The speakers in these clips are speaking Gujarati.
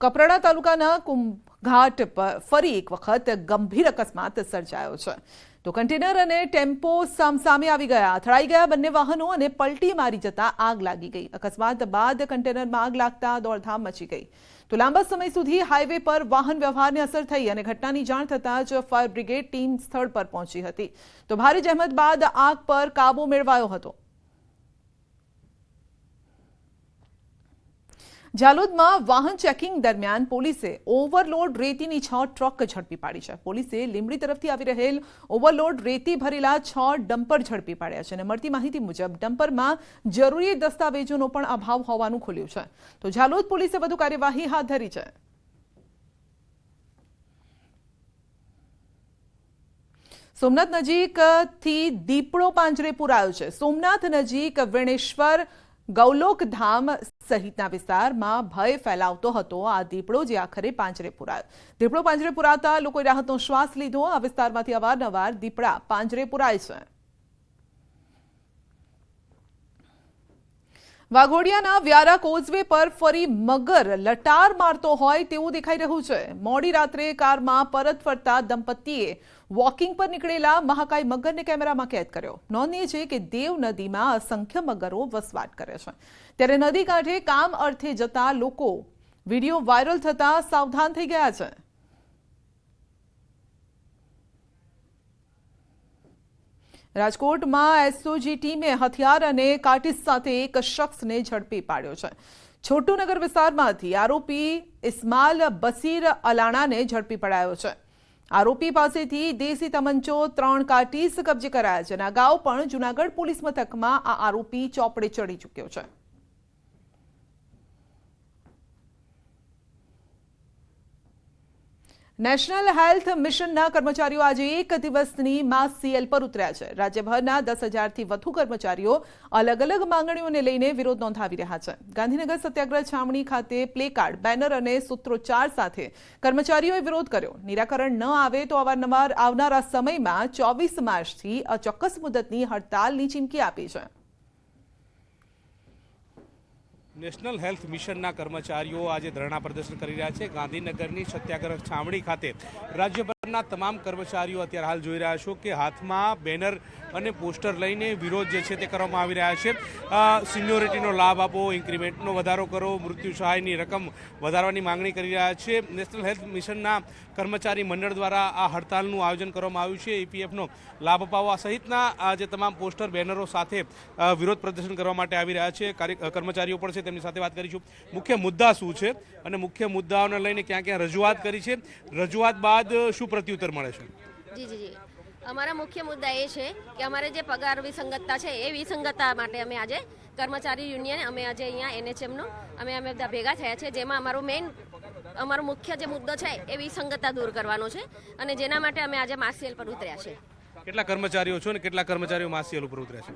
કપરાડા તાલુકાના કુંભઘાટ પર ફરી એક વખત ગંભીર અકસ્માત સર્જાયો છે તો કન્ટેનર અને ટેમ્પો સામસામે આવી ગયા, અથડાઈ ગયા બંને વાહનો અને પલટી મારી જતા આગ લાગી ગઈ। અકસ્માત બાદ કન્ટેનરમાં આગ લાગતા દોડધામ મચી ગઈ તો લાંબા સમય સુધી હાઈવે પર વાહન વ્યવહારને અસર થઈ અને ઘટનાની જાણ થતાં જ ફાયર બ્રિગેડ ટીમ સ્થળ પર પહોંચી હતી તો ભારે જહેમત બાદ આગ પર કાબુ મેળવાયો હતો। જાલોદમાં વાહન ચેકિંગ દરમિયાન પોલીસે ઓવરલોડ રેતીની 6 ટ્રક ઝડપી પાડી છે। પોલીસે લીંબડી તરફથી આવી રહેલ ઓવરલોડ રેતી ભરેલા 6 ડમ્પર ઝડપી પાડ્યા છે અને મળતી માહિતી મુજબ ડમ્પરમાં જરૂરી દસ્તાવેજોનો પણ અભાવ હોવાનું ખુલ્યું છે તો જાલોદ પોલીસે વધુ કાર્યવાહી હાથ ધરી છે। સોમનાથ નજીકથી દીપડો પાંજરે પુરાયો છે। સોમનાથ નજીક વેણેશ્વર ગૌલોકધામ સહિતના વિસ્તારમાં ભય ફેલાવતો હતો આ દીપડો જે આખરે પાંજરે પુરાયો। દીપડો પાંજરે પુરાતા લોકોએ રાહતનો શ્વાસ લીધો। આ વિસ્તારમાંથી અવારનવાર દીપડા પાંજરે પુરાય છે। વાઘોડિયાના વ્યારા કોઝવે પર ફરી મગર લટાર મારતો હોય તેવું દેખાઈ રહ્યું છે। મોડી રાત્રે કારમાં પરત ફરતા દંપતીએ વોકિંગ પર નીકળેલા મહાકાય મગરને કેમેરામાં કેદ કર્યો। નોંધનીય છે કે દેવ નદીમાં અસંખ્ય મગરો વસવાટ કરે છે ત્યારે નદી કાંઠે કામ અર્થે જતા લોકો વિડીયો વાયરલ થતા સાવધાન થઈ ગયા છે। રાજકોટમાં એસઓજી ટીમે હથિયાર અને કાટીસ સાથે એક શખ્સને ઝડપી પાડ્યો છે। છોટુનગર વિસ્તારમાંથી આરોપી ઇસ્માલ બસીર અલાણાને ઝડપી પડાયો છે। આરોપી પાસેથી દેશી તમંચો 3 કાટીસ કબજે કરાયા છે અને અગાઉ પણ જૂનાગઢ પોલીસ મથકમાં આ આરોપી ચોપડે ચડી ચૂક્યો છે। નેશનલ હેલ્થ મિશનના કર્મચારીઓ આજે એક દિવસની માસ સીએલ પર ઉતર્યા છે। રાજ્યભરના 10,000થી વધુ કર્મચારીઓ અલગ અલગ માંગણીઓને લઈને વિરોધ નોંધાવી રહ્યા છે। ગાંધીનગર સત્યાગ્રહ છાવણી ખાતે પ્લેકાર્ડ, બેનર અને સૂત્રોચ્ચાર સાથે કર્મચારીઓએ વિરોધ કર્યો। નિરાકરણ ન આવે તો અવારનવાર આવનારા સમયમાં 24 માર્ચથી અચોક્કસ મુદતની હડતાલની ચીમકી આપી છે। નેશનલ હેલ્થ મિશનના કર્મચારીઓ આજે ધરણા પ્રદર્શન કરી રહ્યા છે। ગાંધીનગરની સત્યાગ્રહ છાવણી ખાતે રાજ્યભરના તમામ કર્મચારીઓ અત્યારે હાલ જોઈ રહ્યા છો કે હાથમાં બેનર અને પોસ્ટર લઈને વિરોધ જે છે તે કરવામાં આવી રહ્યા છે। સિનિયોરિટીનો લાભ આપો, ઇન્ક્રીમેન્ટનો વધારો કરો, મૃત્યુ સહાયની રકમ વધારવાની માંગણી કરી રહ્યા છે। નેશનલ હેલ્થ મિશનના કર્મચારી મંડળ દ્વારા આ હડતાલનું આયોજન કરવામાં આવ્યું છે। ઈપીએફનો લાભ અપાવવા સહિતના જે તમામ પોસ્ટર બેનરો સાથે વિરોધ પ્રદર્શન કરવા માટે આવી રહ્યા છે। કર્મચારીઓ પણ છે, તેમની સાથે વાત કરીશું। મુખ્ય મુદ્દા શું છે અને મુખ્ય મુદ્દાઓને લઈને ક્યાં ક્યાં રજૂઆત કરી છે, રજૂઆત બાદ શું પ્રત્યુત્તર મળે છે? જી અમારા મુખ્ય મુદ્દા એ છે કે અમારે જે પગાર વિસંગતતા છે એ વિસંગતતા માટે અમે આજે કર્મચારી યુનિયન અમે આજે અહીંયા એનએચએમનો અમે બધા ભેગા થયા છે, જેમાં અમારો મુખ્ય જે મુદ્દો છે એ વિસંગતતા દૂર કરવાનો છે અને જેના માટે અમે આજે માસ સીએલ પર ઉતર્યા છે। કેટલા કર્મચારીઓ છો અને કેટલા કર્મચારીઓ માસ સીએલ ઉપર ઉતર્યા છે?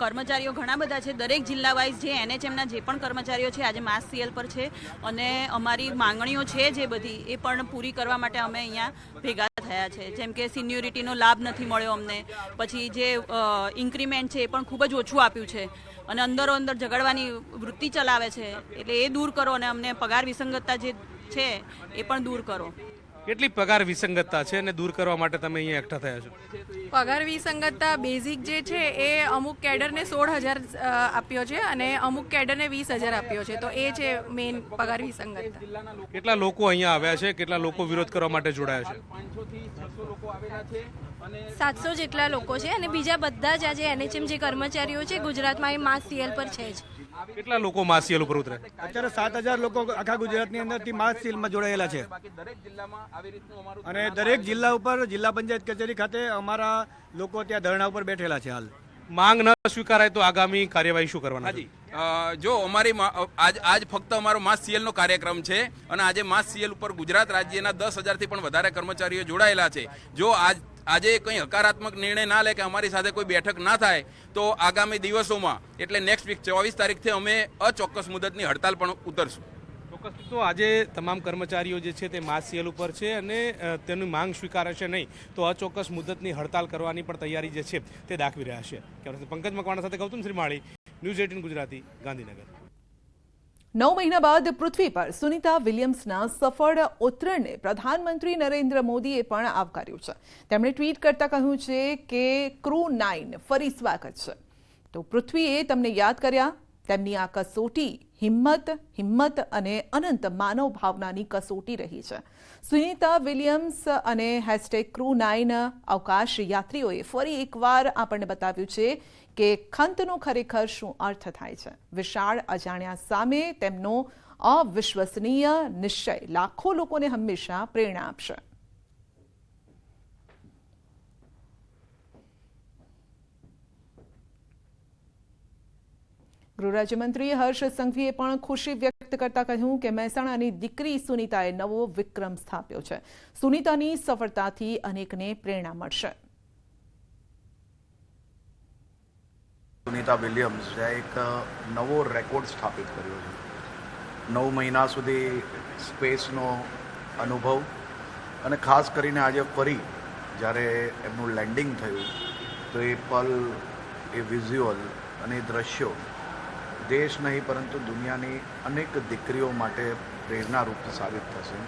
કર્મચારીઓ ઘણા બધા છે। દરેક જિલ્લા વાઇઝ જે એનએચએમના જે પણ કર્મચારીઓ છે આજે માસ સીએલ પર છે અને અમારી માંગણીઓ છે જે બધી એ પણ પૂરી કરવા માટે અમે અહીંયા ભેગા થયા છે। જેમ કે સિનિયોરિટીનો લાભ નથી મળ્યો અમને, પછી જે ઇન્ક્રીમેન્ટ છે એ પણ ખૂબ જ ઓછું આપ્યું છે અને અંદરો અંદર ઝઘડવાની વૃત્તિ ચલાવે છે, એટલે એ દૂર કરો અને અમને પગાર વિસંગતતા જે છે એ પણ દૂર કરો। કેટલી પગાર વિસંગતતા છે અને દૂર કરવા માટે તમે અહીંયા એકઠા થયા છો? પગાર વિસંગતતા બેઝિક જે છે એ અમુક કેડરને 16,000 આપ્યો છે અને અમુક કેડરને 20,000 આપ્યો છે, તો એ છે મેઇન પગાર વિસંગતતા। કેટલા લોકો અહીંયા આવ્યા છે, કેટલા લોકો વિરોધ કરવા માટે જોડાયા છે? 700 જેટલા લોકો છે અને બીજા બધા જ આજે એનએચએમ જે કર્મચારીઓ છે ગુજરાતમાં એ માસ સીએલ પર છે જ। કેટલા લોકો માસ સીએલ ઉપર ઉતરે? અત્યારે 7,000 લોકો આખા ગુજરાતની અંદરથી માસ સીએલમાં જોડાયેલા છે અને દરેક જિલ્લા ઉપર જિલ્લા પંચાયત કચેરી ખાતે અમારા લોકો ત્યાં ધરણા ઉપર બેઠેલા છે। હાલ માંગ ન સ્વીકારાય તો આગામી કાર્યવાહી શું કરવાના? જો અમારી આજ ફક્ત અમારો માસ સીએલનો કાર્યક્રમ છે અને આજે માસ સીએલ ઉપર ગુજરાત રાજ્યના 10,000થી પણ વધારે કર્મચારીઓ જોડાયેલા છે। જો આજે કંઈ હકારાત્મક નિર્ણય ના લે કે અમારી સાથે કોઈ બેઠક ના થાય તો આગામી દિવસોમાં એટલે નેક્સ્ટ વીક 24 તારીખથી અમે અચોક્કસ મુદતની હડતાલ પણ ઉતરશું। ચોક્કસ તો આજે તમામ કર્મચારીઓ જે છે તે માસ સીએલ ઉપર છે અને તેની માંગ સ્વીકારાશે નહીં તો અચોક્કસ મુદતની હડતાલ કરવાની પણ તૈયારી જે છે તે દાખવી રહ્યા છે। પંકજ મકવાણા સાથે ગૌતમ શ્રીમાળી, ન્યૂઝ 18 ગુજરાતી, ગાંધીનગર। 9 મહિના બાદ પૃથ્વી પર સુનિતા વિલિયમ્સના સફળ ઉતરણને પ્રધાનમંત્રી નરેન્દ્ર મોદીએ પણ આવકાર્યું છે. તેમણે ટ્વીટ કરતા કહ્યું છે કે ક્રૂ 9 ફરી સ્વાગત છે. તો પૃથ્વીએ તમને યાદ કર્યા. તેમની આ કસોટી હિંમત અને અનંત માનવ ભાવનાની કસોટી રહી છે. સુનિતા વિલિયમ્સ અને #ક્રૂ9 અવકાશ યાત્રીઓએ ફરી એકવાર આપણને બતાવ્યું છે કે ખંતનો ખરેખર શું અર્થ થાય છે. વિશાળ અજાણ્યા સામે તેમનો અવિશ્વસનીય નિશ્ચય લાખો લોકોને હંમેશા પ્રેરણા આપશે. ગૃહ રાજ્યમંત્રી હર્ષ સંઘવીએ પણ ખુશી વ્યક્ત કરતા કહ્યું કે મહેસાણાની દીકરી સુનિતાએ નવો વિક્રમ સ્થાપ્યો છે. સુનિતાની સફળતાથી અનેકને પ્રેરણા મળશે. સુનિતા વિલિયમ્સે એક નવો રેકોર્ડ સ્થાપિત કર્યો છે. 9 મહિના સુધી સ્પેસનો અનુભવ અને ખાસ કરીને આજે ફરી જ્યારે એમનું લેન્ડિંગ થયું તો એ પલ, એ વિઝ્યુઅલ અને એ દ્રશ્યો દેશ નહીં પરંતુ દુનિયાની અનેક દીકરીઓ માટે પ્રેરણારૂપ સાબિત થશે.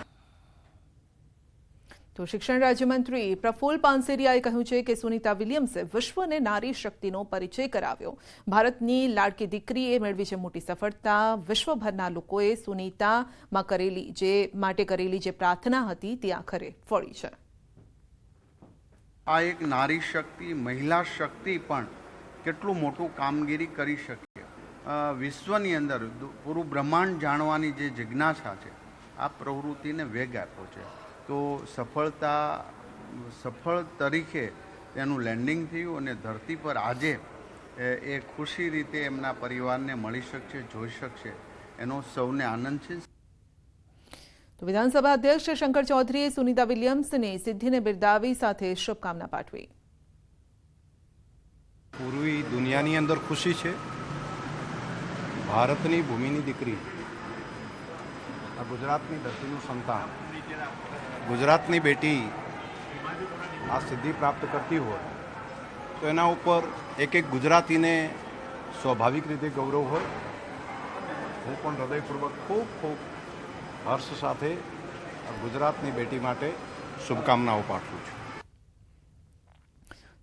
તો શિક્ષણ રાજ્યમંત્રી પ્રફુલ્લ પાનસેરિયાએ કહ્યું છે કે સુનિતા વિલિયમ્સે વિશ્વને નારી શક્તિનો પરિચય કરાવ્યો. ભારતની લાડકી દીકરીએ મેળવી છે મોટી સફળતા. વિશ્વભરના લોકોએ સુનિતામાં કરેલી જે પ્રાર્થના હતી તે આખરે ફળી છે. આ એક નારી શક્તિ, મહિલા શક્તિ પણ કેટલું મોટું કામગીરી કરી શકે. વિશ્વની અંદર પૂરું બ્રહ્માંડ જાણવાની જે જિજ્ઞાસા છે આ પ્રવૃત્તિને વેગ આપ્યો છે. તો સફળ તરીકે તેનું લેન્ડિંગ થયું અને ધરતી પર આજે એ ખુશી રીતે એમના પરિવારને મળી શકશે, જોઈ શકશે, એનો સૌને આનંદ છે. તો વિધાનસભા અધ્યક્ષ શંકર ચૌધરીએ સુનિતા વિલિયમ્સની સિદ્ધિને બિરદાવી સાથે શુભકામના પાઠવી. પૂરી દુનિયાની અંદર ખુશી છે. ભારતની ભૂમિની દીકરી, આ ગુજરાતની ધરતીનું સંતાન, ગુજરાતની બેટી આ સિદ્ધિ પ્રાપ્ત કરતી હોય તો એના ઉપર એક ગુજરાતીને સ્વાભાવિક રીતે ગૌરવ હોય. હું પણ હૃદયપૂર્વક ખૂબ હર્ષ સાથે ગુજરાતની બેટી માટે શુભકામનાઓ પાઠવું છું.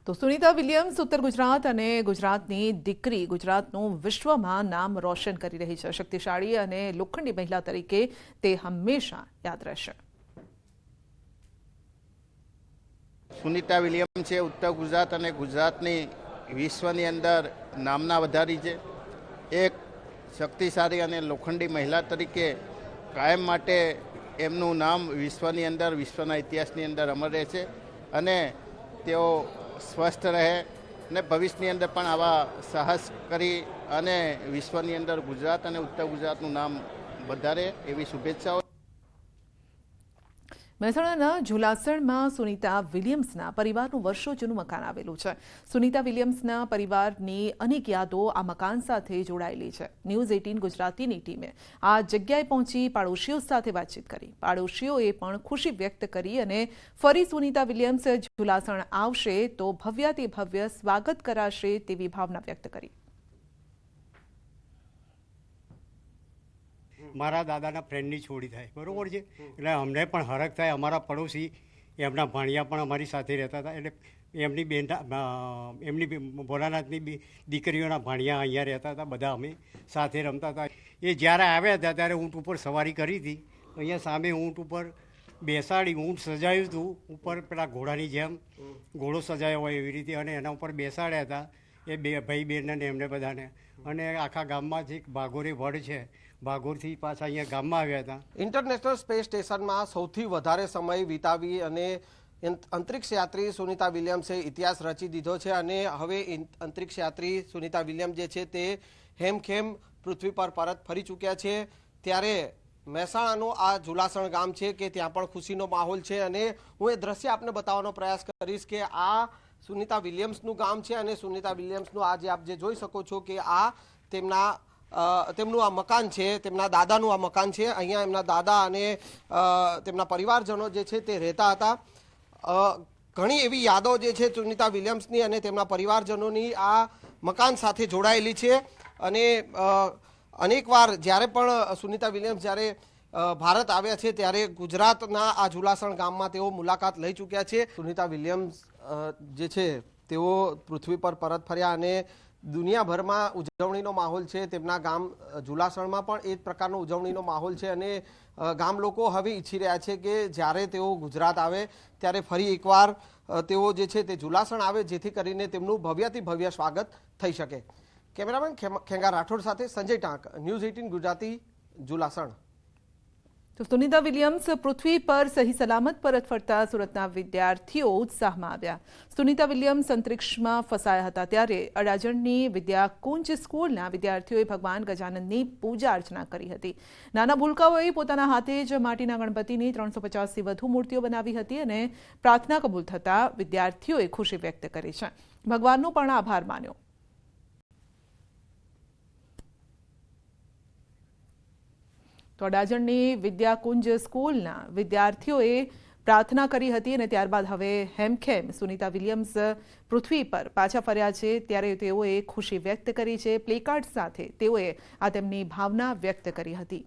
તો સુનિતા વિલિયમ્સ ઉત્તર ગુજરાત અને ગુજરાતની દીકરી ગુજરાતનું વિશ્વમાં નામ રોશન કરી રહી છે. શક્તિશાળી અને લોખંડી મહિલા તરીકે તે હંમેશા યાદ રહેશે. સુનિતા વિલિયમ્સે ઉત્તર ગુજરાત અને ગુજરાતની વિશ્વની અંદર નામના વધારી છે. એક શક્તિશાળી અને લોખંડી મહિલા તરીકે કાયમ માટે એમનું નામ વિશ્વની અંદર, વિશ્વના ઇતિહાસની અંદર અમર રહેશે અને તેઓ સ્વસ્થ રહે અને ભવિષ્યની અંદર પણ આવા સાહસ કરી અને વિશ્વની અંદર ગુજરાત અને ઉત્તર ગુજરાતનું નામ વધારે એવી શુભેચ્છાઓ. મહેસાણાના ઝુલાસણમાં સુનિતા વિલિયમ્સના પરિવારનું વર્ષો જૂનું મકાન આવેલું છે. સુનિતા વિલિયમ્સના પરિવારની અનેક યાદો આ મકાન સાથે જોડાયેલી છે. ન્યૂઝ 18 ગુજરાતીની ટીમે આ જગ્યાએ પહોંચી પાડોશીઓ સાથે વાતચીત કરી. પાડોશીઓએ પણ ખુશી વ્યક્ત કરી અને ફરી સુનિતા વિલિયમ્સ ઝુલાસણ આવશે તો ભવ્યાતિ ભવ્ય સ્વાગત કરાશે તેવી ભાવના વ્યક્ત કરી. મારા દાદાના ફ્રેન્ડની છોડી થાય, બરાબર છે, એટલે અમને પણ હરખ થાય. અમારા પડોશી એમના ભાણિયા પણ અમારી સાથે રહેતા હતા, એટલે એમની ભોલાનાથની દીકરીઓના ભાણિયા અહીંયા રહેતા હતા. બધા અમે સાથે રમતા હતા. એ જ્યારે આવ્યા હતા ત્યારે ઊંટ ઉપર સવારી કરી હતી. અહીંયા સામે ઊંટ ઉપર બેસાડી, ઊંટ સજાયું હતું ઉપર પેલા ઘોડાની જેમ ઘોડો સજાયો હોય એવી રીતે, અને એના ઉપર બેસાડ્યા હતા એ બે ભાઈ બહેનને એમને બધાને. અને આખા ગામમાંથી ભાગોરી વડ છે, ભાગોરથી પાછા અહીંયા ગામમાં આવ્યા હતા. ઇન્ટરનેશનલ સ્પેસ સ્ટેશનમાં સૌથી વધારે સમય વિતાવી અને અંતરિક્ષ યાત્રી સુનિતા વિલિયમ્સે ઇતિહાસ રચી દીધો છે. અને હવે અંતરિક્ષ યાત્રી સુનિતા વિલિયમ્સ જે છે તે હેમખેમ પૃથ્વી પર પરત ફરી ચૂક્યા છે. ત્યારે મહેસાણાનું આ ઝુલાસણ ગામ છે કે ત્યાં પણ ખુશીનો માહોલ છે. અને હું એ દ્રશ્ય આપને બતાવવાનો પ્રયાસ કરીશ કે આ સુનિતા વિલિયમ્સનું ગામ છે અને સુનિતા વિલિયમ્સનું આ જે આપ જે જોઈ શકો છો કે આ તેમનું આ મકાન છે, તેમના દાદાનું આ મકાન છે. અહીંયા એમના દાદા અને તેમના પરિવારજનો જે છે તે રહેતા હતા. ઘણી એવી યાદો જે છે સુનિતા વિલિયમ્સની અને તેમના પરિવારજનોની આ મકાન સાથે જોડાયેલી છે. અને અનેકવાર જ્યારે પણ સુનિતા વિલિયમ્સ જ્યારે ભારત આવ્યા છે ત્યારે ગુજરાતના આ ઝુલાસણ ગામમાં તેઓ મુલાકાત લઈ ચૂક્યા છે. સુનિતા વિલિયમ્સ જે છે તેઓ પૃથ્વી પર પરત ફર્યા અને દુનિયાભરમાં ઉજવણીનો માહોલ છે. તેમના ગામ ઝુલાસણમાં પણ એ જ પ્રકારનો ઉજવણીનો માહોલ છે અને ગામ લોકો હવે ઈચ્છી રહ્યા છે કે જ્યારે તેઓ ગુજરાત આવે ત્યારે ફરી એકવાર તેઓ જે છે તે ઝુલાસણ આવે, જેથી કરીને તેમનું ભવ્યથી ભવ્ય સ્વાગત થઈ શકે. કેમેરામેન ખેંગા રાઠોડ સાથે સંજય ટાંક, ન્યૂઝ 18 ગુજરાતી, ઝુલાસણ. તો સુનિતા વિલિયમ્સ પૃથ્વી પર સહી સલામત પરત ફરતા સુરતના વિદ્યાર્થીઓ ઉત્સાહમાં આવ્યા. સુનિતા વિલિયમ્સ અંતરિક્ષમાં ફસાયા હતા ત્યારે અડાજણની વિદ્યાકુંજ સ્કૂલના વિદ્યાર્થીઓએ ભગવાન ગજાનનની પૂજા અર્ચના કરી હતી. નાના ભૂલકાઓએ પોતાના હાથે જ માટીના ગણપતિની 350થી વધુ મૂર્તિઓ બનાવી હતી અને પ્રાર્થના કબૂલ થતા વિદ્યાર્થીઓએ ખુશી વ્યક્ત કરી છે. ભગવાનનો પણ આભાર માન્યો. તો અડાજણની વિદ્યાકુંજ સ્કૂલના વિદ્યાર્થીઓએ પ્રાર્થના કરી હતી અને ત્યારબાદ હવે હેમખેમ સુનિતા વિલિયમ્સ પૃથ્વી પર પાછા ફર્યા છે ત્યારે તેઓએ ખુશી વ્યક્ત કરી છે. પ્લેકાર્ડ સાથે તેઓએ આ તેમની ભાવના વ્યક્ત કરી હતી.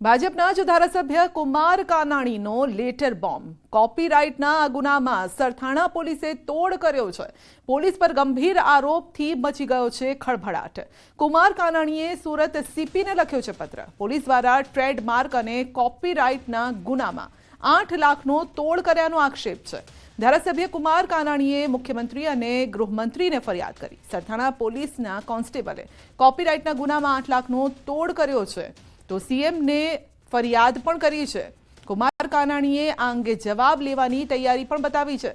ભાજપના જ ધારાસભ્ય કુમાર કાનાણીનો લેટર બોમ્બ. કોપીરાઇટના ગુનામાં સરથાણા પોલીસે તોડ કર્યો છે. પોલીસ પર ગંભીર આરોપથી મચી ગયો છે ખળભળાટ. કુમાર કાનાણીએ સુરત સીપીને લખ્યો છે પત્ર. પોલીસ દ્વારા ટ્રેડમાર્ક અને કોપીરાઇટના ગુનામાં 8 લાખનો તોડ કર્યાનો આક્ષેપ છે. ધારાસભ્ય કુમાર કાનાણીએ મુખ્યમંત્રી અને ગૃહમંત્રીને ફરિયાદ કરી. સરથાણા પોલીસના કોન્સ્ટેબલે કોપીરાઇટના ગુનામાં 8 લાખનો તોડ કર્યો છે તો સીએમને ફરિયાદ પણ કરી છે. કુમાર કાનાણીએ આ અંગે જવાબ લેવાની તૈયારી પણ બતાવી છે.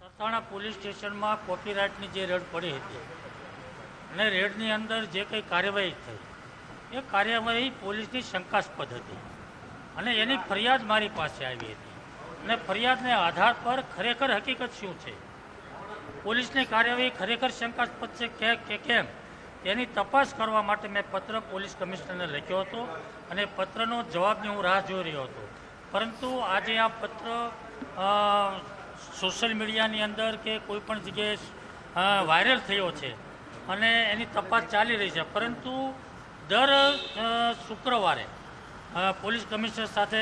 સરથાણા પોલીસ સ્ટેશનમાં કોપીરાઇટની જે રેડ પડી હતી અને રેડની અંદર જે કંઈ કાર્યવાહી થઈ એ કાર્યવાહી પોલીસની શંકાસ્પદ હતી અને એની ફરિયાદ મારી પાસે આવી હતી અને ફરિયાદને આધાર પર ખરેખર હકીકત શું છે, પોલીસની કાર્યવાહી ખરેખર શંકાસ્પદ છે કે કેમ તેની તપાસ કરવા માટે મેં પત્ર પોલીસ કમિશનરને લખ્યો હતો અને પત્રનો જવાબની હું રાહ જોઈ રહ્યો હતો. પરંતુ આજે આ પત્ર સોશિયલ મીડિયાની અંદર કે કોઈ પણ જગ્યાએ વાયરલ થયો છે અને એની તપાસ ચાલી રહી છે. પરંતુ દર શુક્રવારે પોલીસ કમિશનર સાથે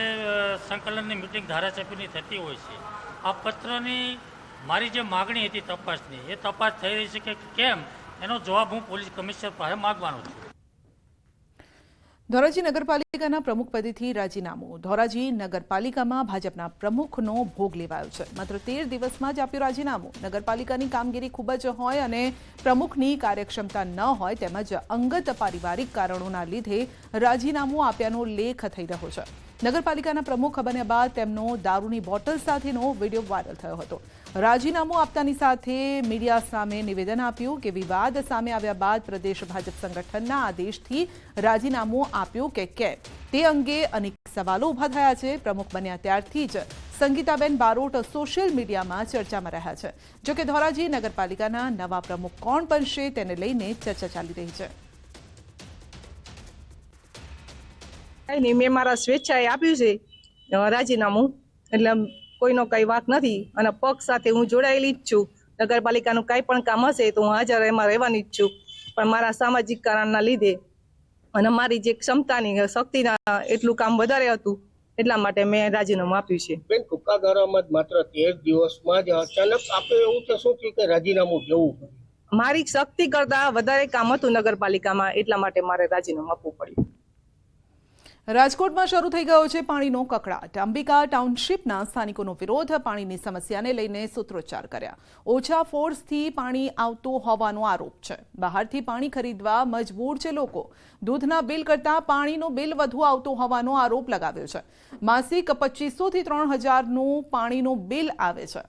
સંકલનની મિટિંગ ધારાસભ્યની થતી હોય છે. આ પત્રની મારી જે માગણી હતી તપાસની, એ તપાસ થઈ રહી છે કે કેમ એનો જવાબ હું પોલીસ કમિશનર પાસે માંગવાનો છું. ધોરાજી નગરપાલિકાના પ્રમુખ પદેથી રાજીનામું. ધોરાજી નગરપાલિકામાં ભાજપના પ્રમુખનો ભોગ લેવાયો છે. માત્ર 13 દિવસમાં જ આપ્યું રાજીનામું. નગરપાલિકાની કામગીરી ખૂબ જ હોય અને પ્રમુખની કાર્યક્ષમતા ન હોય તેમજ અંગત પારિવારિક કારણોના લીધે રાજીનામું આપ્યાનો લેખ થઈ રહ્યો છે. નગરપાલિકાના પ્રમુખ બન્યા બાદ તેમનો દારૂની બોટલ સાથેનો વિડીયો વાયરલ થયો હતો. રાજીનામું આપતાની સાથે મીડિયા સામે નિવેદન આપ્યું કે વિવાદ સામે આવ્યા બાદ પ્રદેશ ભાજપ સંગઠનના આદેશથી રાજીનામું આપ્યું કે કેમ તે અંગે અનેક સવાલો ઊભા થયા છે. પ્રમુખ બન્યા ત્યારથી જ સંગીતાબેન બારોટ સોશિયલ મીડિયામાં ચર્ચામાં રહ્યા છે. જોકે ધોરાજી નગરપાલિકાના નવા પ્રમુખ કોણ બનશે તેને લઈને ચર્ચા ચાલી રહી છે. મેં મારા સ્વેચ્છાએ આપ્યું છે રાજીનામું, એટલે કોઈનો કઈ વાત નથી અને પક્ષ સાથે હું જોડાયેલી જ છું. નગરપાલિકાનું કાંઈ પણ કામ હશે તો હું હાજર એમાં રહેવાની જ છું. પણ મારા સામાજિક કારણના લીધે અને મારી જે ક્ષમતાની શક્તિના એટલું કામ વધારે હતું એટલા માટે મેં રાજીનામું આપ્યું છે. બેન, ટૂંકા ગાળામાં જ માત્ર 13 દિવસમાં જ અચાનક આપણે એવું કે શું કે રાજીનામું દેવું પડ્યું? મારી શક્તિ કરતા વધારે કામ હતું નગરપાલિકામાં, એટલા માટે મારે રાજીનામું આપવું પડ્યું. રાજકોટમાં શરૂ થઈ ગયો છે પાણીનો કકળાટ. અંબિકા ટાઉનશીપના સ્થાનિકોનો વિરોધ. પાણીની સમસ્યાને લઈને સૂત્રોચ્ચાર કર્યા. ઓછા ફોર્સથી પાણી આવતું હોવાનો આરોપ છે. બહારથી પાણી ખરીદવા મજબૂર છે લોકો. દૂધના બિલ કરતાં પાણીનું બિલ વધુ આવતું હોવાનો આરોપ લગાવ્યો છે. માસિક 2500 થી 3000નું પાણીનું બિલ આવે છે.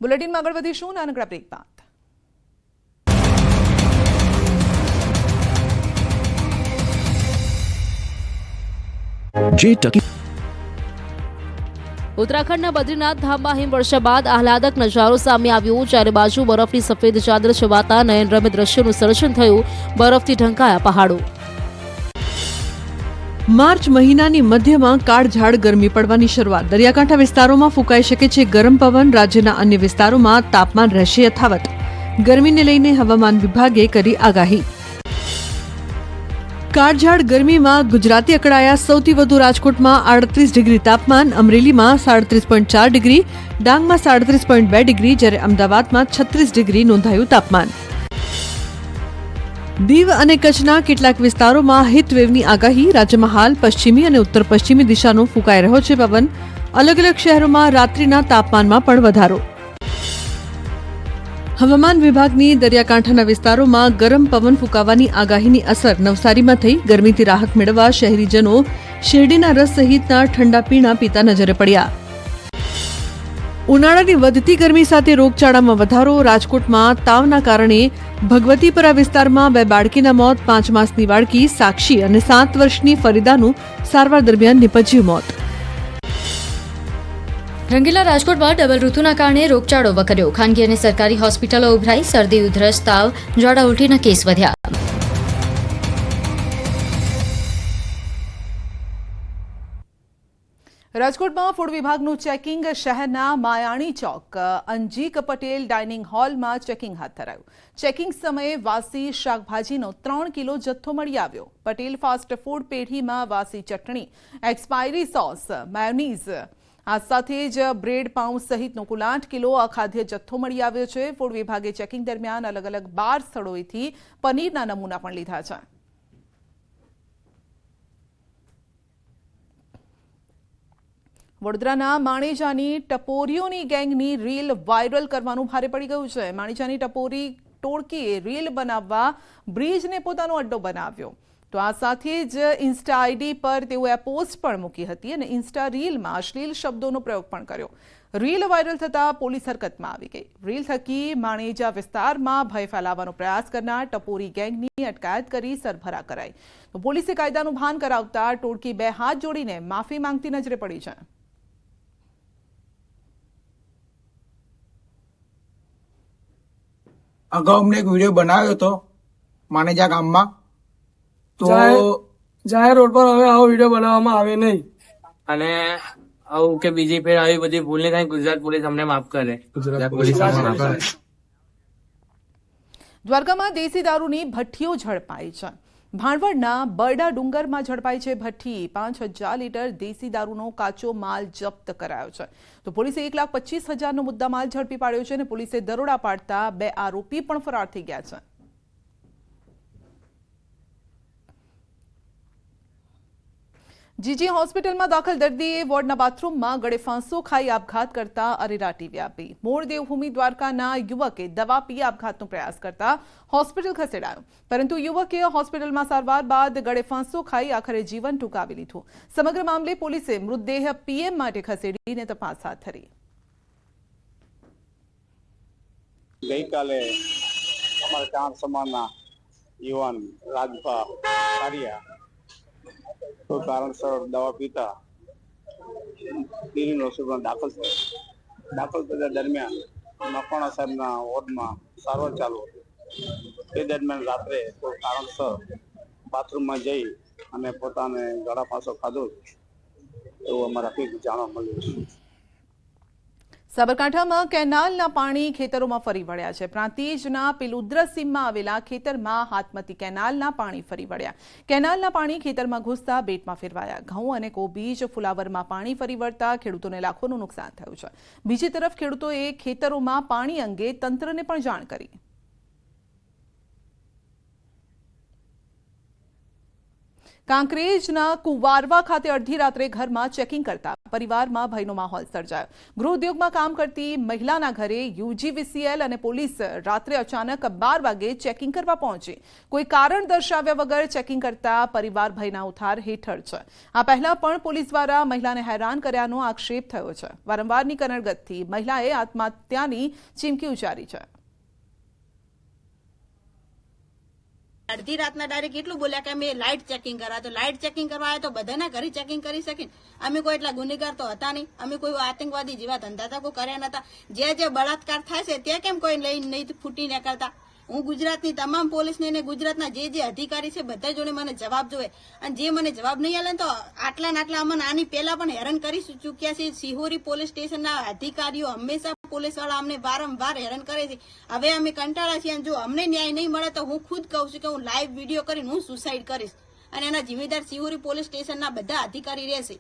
બુલેટિનમાં આગળ વધીશું નાનકડા બ્રેક બાદ. ઉત્તરાખંડના બદ્રીનાથ ધામમાં હિમવર્ષા બાદ આહલાદક નજારો સામે આવ્યો. ચારે બાજુ બરફની સફેદ ચાદર છવાતા નયનરમ્ય દ્રશ્યોનું સર્જન થયું. બરફથી ઢંકાયા પહાડો. માર્ચ મહિનાની મધ્યમાં કાળઝાળ ગરમી પડવાની શરૂઆત. દરિયાકાંઠા વિસ્તારોમાં ફૂંકાઈ શકે છે ગરમ પવન. રાજ્યના અન્ય વિસ્તારોમાં તાપમાન રહેશે યથાવત. ગરમીને લઈને હવામાન વિભાગે કરી આગાહી. કાળઝાળ ગરમીમાં ગુજરાતી અકળાયા. સૌથી વધુ રાજકોટમાં 38 ડિગ્રી તાપમાન, અમરેલીમાં 37.4 ડિગ્રી, ડાંગમાં 37.2 ડિગ્રી, જ્યારે અમદાવાદમાં 36 ડિગ્રી નોંધાયું તાપમાન. દીવ અને કચ્છના કેટલાક વિસ્તારોમાં હીટવેવની આગાહી. રાજ્યમાં હાલ પશ્ચિમી અને ઉત્તર પશ્ચિમી દિશાનો ફૂંકાઈ રહ્યો છે પવન. અલગ અલગ શહેરોમાં રાત્રિના તાપમાનમાં પણ વધારો. હવામાન વિભાગની દરિયાકાંઠાના વિસ્તારોમાં ગરમ પવન ફૂંકાવાની આગાહીની અસર નવસારીમાં થઈ. ગરમીથી રાહત મેળવવા શહેરીજનો શેરડીના રસ સહિતના ઠંડા પીણા પીતા નજરે પડ્યા. ઉનાળાની વધતી ગરમી સાથે રોગચાળામાં વધારો. રાજકોટમાં તાવના કારણે ભગવતીપરા વિસ્તારમાં 2 બાળકીના મોત. 5 માસની બાળકી સાક્ષી અને 7 વર્ષની ફરીદાનું સારવાર દરમિયાન નિપજ્યું મોત. રંગીલા રાજકોટમાં ડબલ ઋતુના કારણે રોગચાળો વકર્યો. ખાનગી અને સરકારી હોસ્પિટલો ઉભરાઈ. શરદી, ઉધરસ, તાવ, ઝાડા ઉલટીના કેસ વધ્યા. રાજકોટમાં ફૂડ વિભાગનું ચેકિંગ. શહેરના માયાણી ચોક અંજીક પટેલ ડાઇનિંગ હોલમાં ચેકિંગ હાથ ધરાયું. ચેકિંગ સમયે વાસી શાકભાજીનો 3 કિલો જથ્થો મળી આવ્યો. પટેલ ફાસ્ટ ફૂડ પેઢીમાં વાસી ચટણી, એક્સપાયરી સોસ, મેયોનીઝ, આ સાથે જ બ્રેડ, પાઉં સહિતનો કુલ 8 કિલો અખાદ્ય જથ્થો મળી આવ્યો છે. ફૂડ વિભાગે ચેકિંગ દરમિયાન અલગ અલગ 12 સ્થળોએથી પનીરના નમૂના પણ લીધા છે. વડોદરાના માણેજાની ટપોરીઓની ગેંગની રીલ વાયરલ કરવાનું ભારે પડી ગયું છે. માણેજાની ટપોરી ટોળકીએ રીલ બનાવવા બ્રિજને પોતાનો અડ્ડો બનાવ્યો. તો આ સાથે જ ઇન્સ્ટા આઈડી પર તેઓએ પોસ્ટ પણ મૂકી હતી અને ઇન્સ્ટા રીલમાં અશ્લીલ શબ્દોનો પ્રયોગ પણ કર્યો. રીલ વાયરલ થતાં પોલીસ હરકતમાં આવી ગઈ. રીલ થકી માણેજા વિસ્તારમાં ભય ફેલાવવાનો પ્રયાસ કરનાર ટપોરી ગેંગની અટકાયત કરી સરભરા કરાઈ. તો પોલીસે કાયદાનું ભાન કરાવતા ટોળકી 2 હાથ જોડીને માફી માંગતી નજરે પડી છે. અગાઉ અમને એક વિડીયો બનાવ્યો હતો માણેજા ગામમાં, તો જાહેર રોડ પર હવે આવો વિડીયો બનાવવામાં આવે નહીં. અને આવું કે બીજી ફેર આવી બધી ભૂલ નહીં થાય. ગુજરાત પોલીસ અમને માફ કરે. દ્વારકામાં દેશી દારૂની ભઠ્ઠીઓ ઝડપાઈ છે. ભાણવડના બરડા ડુંગરમાં ઝડપાઈ છે ભઠ્ઠી. 5000 લીટર દેશી દારૂનો કાચો માલ જપ્ત કરાયો છે. તો પોલીસે 1,25,000નો મુદ્દામાલ ઝડપી પાડ્યો છે અને પોલીસે દરોડા પાડતા 2 આરોપી પણ ફરાર થઈ ગયા છે. જીજી હોસ્પિટલમાં દાખલ દર્દીએ વોર્ડના બાથરૂમમાં ગળે ફાંસો ખાઈ આપઘાત કરતા અરેરાટી વ્યાપી. મૂળ દેવભૂમિ દ્વારકાના યુવકે દવા પી આપઘાતનો પ્રયાસ કરતા હોસ્પિટલ ખસેડાયો, પરંતુ યુવકે હોસ્પિટલમાં સારવાર બાદ ગળે ફાંસો ખાઈ આખરે જીવન ટૂંકાવી લીધું. સમગ્ર મામલે પોલીસે મૃતદેહ પીએમ માટે ખસેડીને તપાસ હાથ ધરી. ગઈકાલે અમારા ચાર સમાજના યુવાન રાજભા કારિયા કોઈ કારણસર દવા પીતા દિલ્હી હોસ્પિટલમાં દાખલ થતા દરમિયાન મકવાણા સાહેબના વોર્ડમાં સારવાર ચાલુ હતી. તે દરમિયાન રાત્રે કોઈ કારણસર બાથરૂમમાં જઈ અને પોતાને ગળા પાસો ખાધો એવું અમારા પીક જાણવા મળ્યું છે. સાબરકાંઠામાં કેનાલના પાણી ખેતરોમાં ફરી વળ્યા છે. પ્રાંતિજના પિલુદ્ર સીમમાં આવેલા ખેતરમાં હાથમતી કેનાલના પાણી ફરી વળ્યા. કેનાલના પાણી ખેતરમાં ઘૂસતા બેટમાં ફેરવાયા. ઘઉં અને કોબીજ, ફુલાવરમાં પાણી ફરી વળતા ખેડૂતોને લાખોનું નુકસાન થયું છે. બીજી તરફ ખેડૂતોએ ખેતરોમાં પાણી અંગે તંત્રને પણ જાણ કરી. કાંકરેજના કુવારવા ખાતે અડધી રાત્રે ઘરમાં ચેકિંગ કરતા પરિવારમાં ભયનો માહોલ સર્જાયો. ગૃહ ઉદ્યોગમાં કામ કરતી મહિલાના ઘરે યુજીવીસીએલ અને પોલીસ રાત્રે અચાનક 12 વાગે ચેકિંગ કરવા પહોંચી. કોઈ કારણ દર્શાવ્યા વગર ચેકિંગ કરતા પરિવાર ભયના ઉથાર હેઠળ છે. આ પહેલા પણ પોલીસ દ્વારા મહિલાને હેરાન કર્યાનો આક્ષેપ થયો છે. વારંવારની કનડગતથી મહિલાએ આત્મહત્યાની ચીમકી ઉચ્ચારી છે. અડધી રાતના ડાયરેક્ટ એટલું બોલ્યા કે અમે લાઇટ ચેકિંગ કરવા, તો લાઇટ ચેકિંગ કરવા આવે તો બધાના ઘરે ચેકિંગ કરી શકીને. અમે કોઈ એટલા ગુનેગાર તો હતા નહીં. અમે કોઈ આતંકવાદી જેવા ધંધા તો કોઈ કર્યા નતા. જે બળાત્કાર થાય છે ત્યાં કેમ કોઈ લઈ નહીં ફૂટી નીકળતા? હું ગુજરાતની તમામ પોલીસને અને ગુજરાતના જે અધિકારી છે બધા જોડે મને જવાબ જોવે, અને જે મને જવાબ નહીં આલે તો આટલા અમને આની પહેલા પણ હેરાન કરી ચૂક્યા છે. સિહોરી પોલીસ સ્ટેશનના અધિકારીઓ હંમેશા પોલીસવાળા અમને વારંવાર હેરાન કરે છે. હવે અમે કંટાળા છીએ, અને જો અમને ન્યાય નહીં મળે તો હું ખુદ કહું છું કે હું લાઈવ વિડીયો કરીને હું સુસાઇડ કરીશ, અને એના જિમ્મેદાર સિહોરી પોલીસ સ્ટેશનના બધા અધિકારી રહેશે.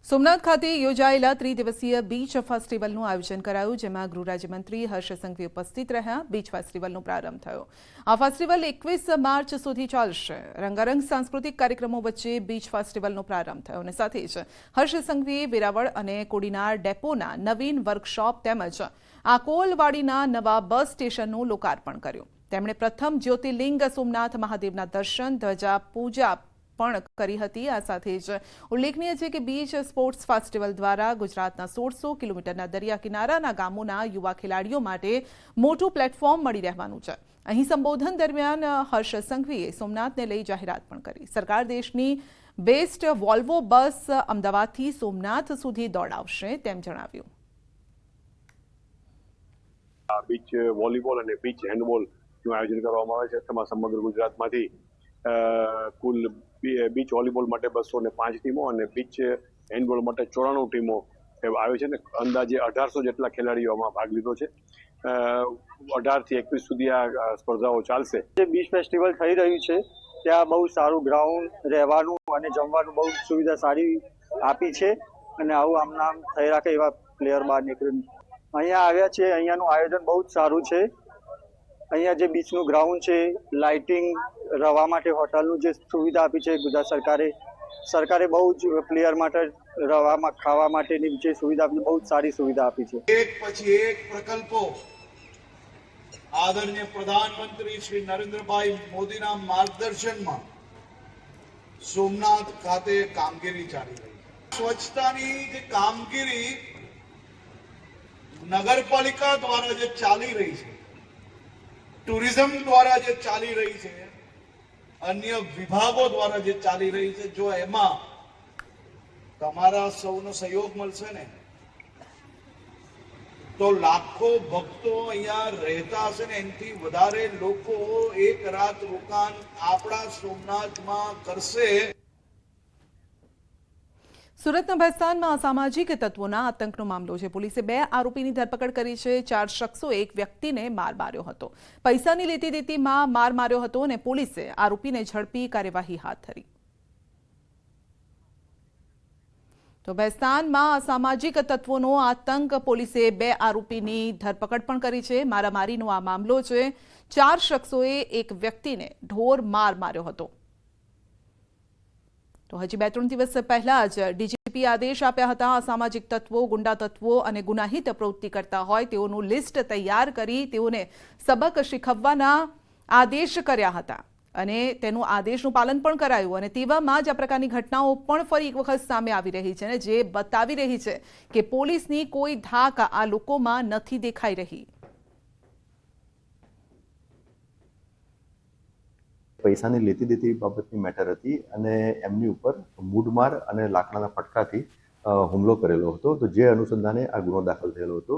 સોમનાથ ખાતે યોજાયેલા ત્રિદિવસીય બીચ ફેસ્ટિવલનું આયોજન કરાયું, જેમાં ગૃહ રાજ્યમંત્રી હર્ષ સંઘવી ઉપસ્થિત રહ્યા. બીચ ફેસ્ટિવલનો પ્રારંભ થયો. આ ફેસ્ટિવલ 21 માર્ચ સુધી ચાલશે. રંગારંગ સાંસ્કૃતિક કાર્યક્રમો વચ્ચે બીચ ફેસ્ટિવલનો પ્રારંભ થયો અને સાથે જ હર્ષ સંઘવીએ વેરાવળ અને કોડીનાર ડેપોના નવીન વર્કશોપ તેમજ આકોલવાડીના નવા બસ સ્ટેશનનું લોકાર્પણ કર્યું. તેમણે પ્રથમ જ્યોતિર્લિંગ સોમનાથ મહાદેવના દર્શન, ધ્વજા પૂજા પણ કરી હતી. આ સાથે જ ઉલ્લેખનીય છે કે બીચ સ્પોર્ટ્સ ફેસ્ટિવલ દ્વારા ગુજરાતના 1600 કિલોમીટરના દરિયા કિનારાના ગામોના યુવા ખેલાડીઓ માટે મોટું પ્લેટફોર્મ મળી રહેવાનું છે. અહીં સંબોધન દરમિયાન હર્ષ સંઘવીએ સોમનાથને લઈ જાહેરાત પણ કરી. સરકાર દેશની બેસ્ટ વોલ્વો બસ અમદાવાદથી સોમનાથ સુધી દોડાવશે તેમ જણાવ્યું. બીચ વોલીબોલ અને બીચ હેન્ડબોલનું આયોજન કરવામાં આવે છે. તેમાં સમગ્ર ગુજરાતમાંથી કુલ બીચ વોલીબોલ માટે 205 ટીમો અને બીચ હેન્ડબોલ માટે 94 ટીમો આવે છે ને અંદાજે 1800 જેટલા ખેલાડીઓ આમાં ભાગ લીધો છે. 18 થી 21 સુધી આ સ્પર્ધાઓ ચાલશે. જે બીચ ફેસ્ટિવલ થઈ રહ્યું છે ત્યાં બહુ સારું ગ્રાઉન્ડ, રહેવાનું અને જમવાનું બહુ સુવિધા સારી આપી છે, અને આવું આમ થઈ રાખે એવા પ્લેયર બહાર નીકળી અહીંયા આવ્યા છે. અહીંયાનું આયોજન બહુ જ સારું છે. અહીંયા જે બીચનું ગ્રાઉન્ડ છે, લાઇટિંગ, રહેવા માટે હોટલનું જે સુવિધા આપી છે ગુજરાત સરકારે બહુ જ પ્લેયર માટે રહેવામાં, ખાવા માટેની જે સુવિધા આપી, બહુ જ સારી સુવિધા આપી છે. એક પછી એક પ્રકલ્પો આદરણીય પ્રધાનમંત્રી શ્રી નરેન્દ્રભાઈ મોદીના માર્ગદર્શનમાં સોમનાથ ખાતે કામગીરી ચાલી રહી છે. સ્વચ્છતાની જે કામગીરી નગરપાલિકા દ્વારા જે ચાલી રહી છે, ટુરિઝમ દ્વારા જે ચાલી રહી છે, અન્ય વિભાગો દ્વારા જે ચાલી રહી છે, જો એમાં તમારા સૌનો સહયોગ મળશે ને તો લાખો ભક્તો અહીંયા રહેતા હશે ને એનાથી વધારે લોકો એક રાત રોકાણ આપણા સોમનાથમાં કરશે. સુરતના ભેસ્તાનમાં અસામાજિક તત્વોના આતંકનો મામલો છે. પોલીસે 2 આરોપીની ધરપકડ કરી છે. 4 શખ્સોએ એક વ્યક્તિને માર માર્યો હતો. પૈસાની લેતી દેતીમાં માર માર્યો હતો અને પોલીસે આરોપીને ઝડપી કાર્યવાહી હાથ ધરી. તો ભેસ્તાનમાં અસામાજિક તત્વોનો આતંક, પોલીસે 2 આરોપીની ધરપકડ પણ કરી છે. મારામારીનો આ મામલો છે. 4 શખ્સોએ એક વ્યક્તિને ઢોર માર માર્યો હતો. તો હજી 2-3 દિવસ પહેલા જ ડીજીપી આદેશ આપ્યા હતા. અસામાજિક તત્વો, ગુંડા તત્વો અને ગુનાહિત પ્રવૃત્તિ કરતા હોય તેઓનું લિસ્ટ તૈયાર કરી તેઓને સબક શીખવવાના આદેશ કર્યા હતા અને તેનું આદેશનું પાલન પણ કરાયું. અને તેવામાં જ આ પ્રકારની ઘટનાઓ પણ ફરી એક વખત સામે આવી રહી છે અને જે બતાવી રહી છે કે પોલીસની કોઈ ધાક આ લોકોમાં નથી દેખાઈ રહી. પૈસાની લેતી દેતી બાબતની મેટર હતી અને એમની ઉપર મૂઢમાર અને લાકડાના ફટકાથી હુમલો કરેલો હતો. તો જે અનુસંધાને આ ગુનો દાખલ થયેલો હતો.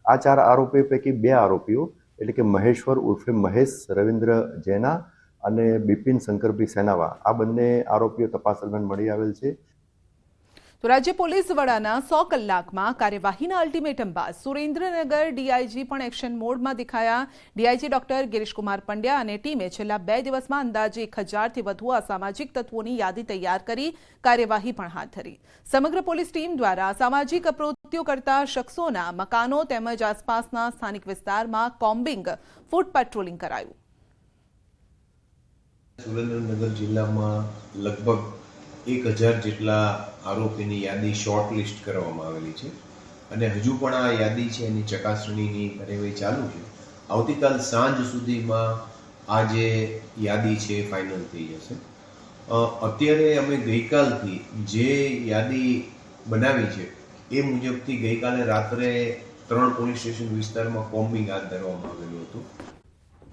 આ 4 આરોપીઓ પૈકી 2 આરોપીઓ એટલે કે મહેશ્વર ઉર્ફે મહેશ રવિન્દ્ર જૈના અને બિપિન શંકરભાઈ સેનાવા, આ બંને આરોપીઓ તપાસ દરમિયાન મળી આવેલ છે. તો રાજ્ય પોલીસ વડાના 100 કલાકમાં કાર્યવાહીના અલ્ટિમેટમ બાદ સુરેન્દ્રનગર ડીઆઈજી પણ એક્શન મોડમાં દેખાયા. ડીઆઈજી ડોક્ટર ગિરીશકુમાર પંડ્યા અને ટીમે છેલ્લા 2 દિવસમાં અંદાજે 1000થી વધુ અસામાજિક તત્વોની યાદી તૈયાર કરી કાર્યવાહી પણ હાથ ધરી. સમગ્ર પોલીસ ટીમ દ્વારા સામાજિક પ્રવૃત્તિઓ કરતા શખ્સોના મકાનો તેમજ આસપાસના સ્થાનિક વિસ્તારમાં કોમ્બિંગ, ફૂટ પેટ્રોલિંગ કરાયું. સુરેન્દ્રનગર જિલ્લામાં લગભગ 1000 જેટલા આરોપીની યાદી શોર્ટ લિસ્ટ કરવામાં આવેલી છે અને હજુ પણ આ યાદી છે એની ચકાસણીની કાર્યવાહી ચાલુ છે. આવતીકાલ સાંજ સુધીમાં આ જે યાદી છે એ ફાઇનલ થઈ જશે. અત્યારે અમે ગઈકાલથી જે યાદી બનાવી છે એ મુજબથી ગઈકાલે રાત્રે 3 પોલીસ સ્ટેશન વિસ્તારમાં કોમ્બિંગ હાથ ધરવામાં આવેલું હતું.